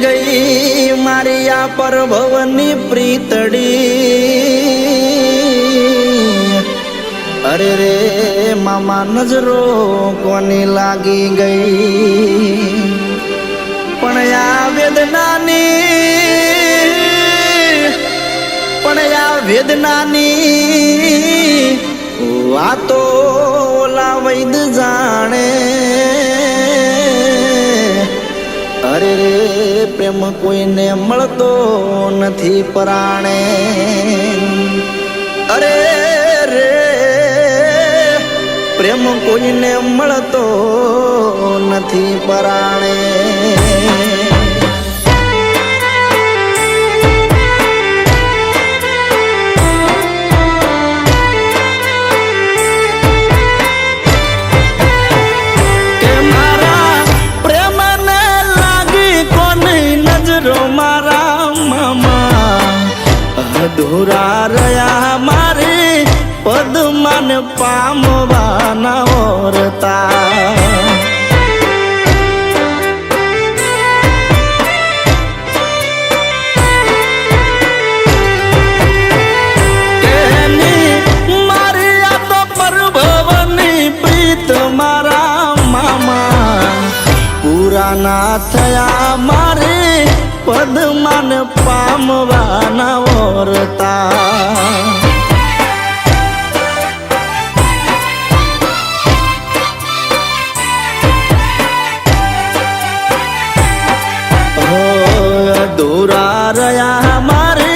ગઈ મારી આ પરભવની પ્રીતડી અરે રે મામા નજરો કોની લાગી ગઈ પણ આ વેદનાની વાતો ઓલા વૈદ જાણે અરે રે પ્રેમ કોઈને મળતો નથી પરાણે અરે રે પ્રેમ કોઈને મળતો નથી પરાણે અધૂરા રહ્યા મારે પદમાન પામવાના ઓરતા મારી આ તો પરભવની પ્રીત મારા મામા પૂરા ના થયા મારે પદમાન પામવાના ઓરતા અધૂરા રહ્યા મારે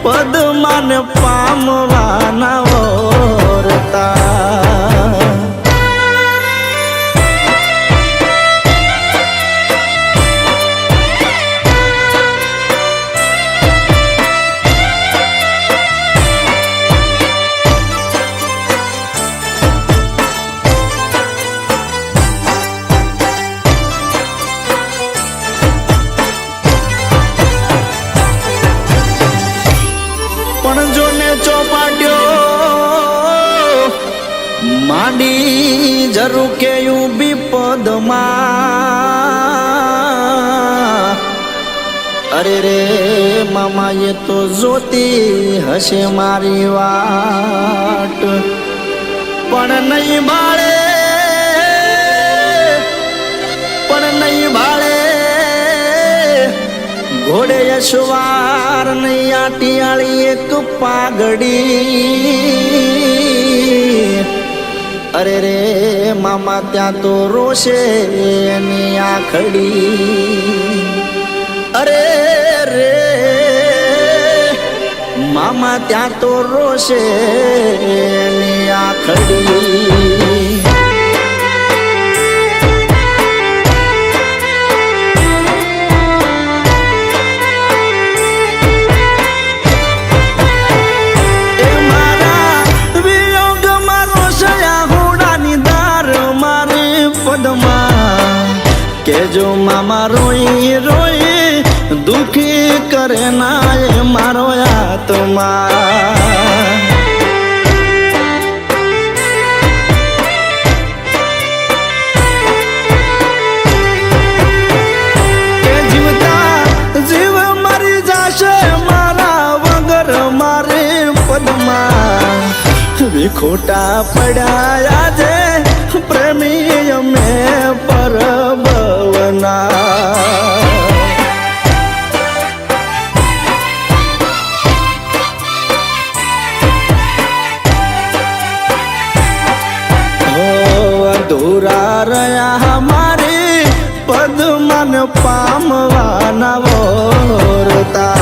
પદમાન પામવાના ઓરતા માંડી જરૂર કે વિપદમાં અરે રે મામા એ તો જોતી હશે મારી વાટ પણ નહીં ભાળે ઘોડે યશવાર નહીં આટિયાળી એક પાઘડી અરે રે મામા ત્યાં તો રોશે એની આખડી અરે રે મામા ત્યાં તો રોશે એની આખડી કે જો મામા રોઈ રોઈ દુખી કરે ના એ મારો આત્મા કે જીવતા જીવ મરી જશે મારા વગર મારે પદમાં વિખોટા પડ્યા આજે પ્રેમી અમે પરભવના અધૂરા રહ્યા મારે પદમાન પામવાના ઓરતા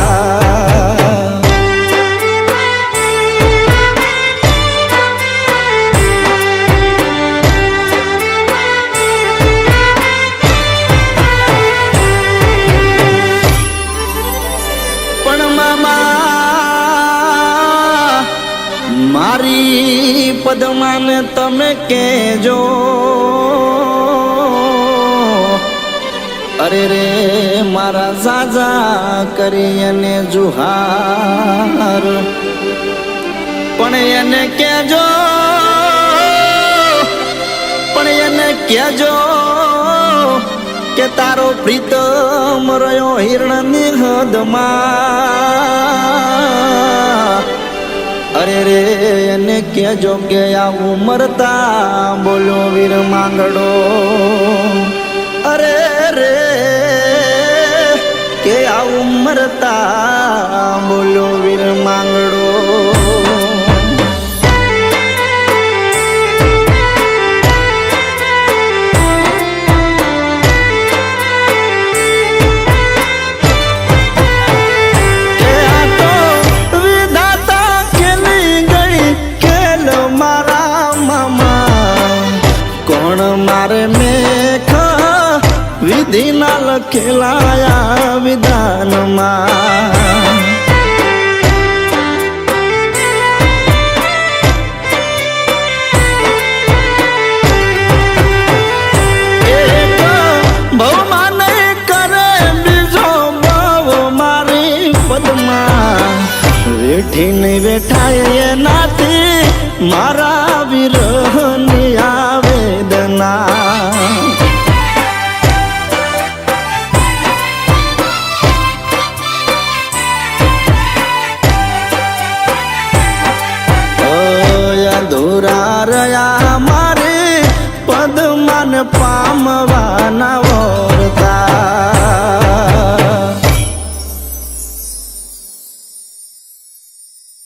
મારી પદમાન તમે કેજો અરે રે મારા ઝાઝા કરી અને જુહાર પણ એને કેજો કે તારો પ્રીતમ રહ્યો હિરણની હદમાં. અરે રે એને કેજો કે આવું મરતા બોલો વીર માંગડો. અરે રે કે આવું મરતા બોલો વીર માંગડો. મારે મેઘ વિધિના લખેલાયા વિધાનમાં. એક ભવમાં નહીં કરે બીજો ભવ મારી પદમાં. વેઠી નહીં વેઠાય એનાથી મારા વિરહની આવેદના. અધૂરા રહ્યા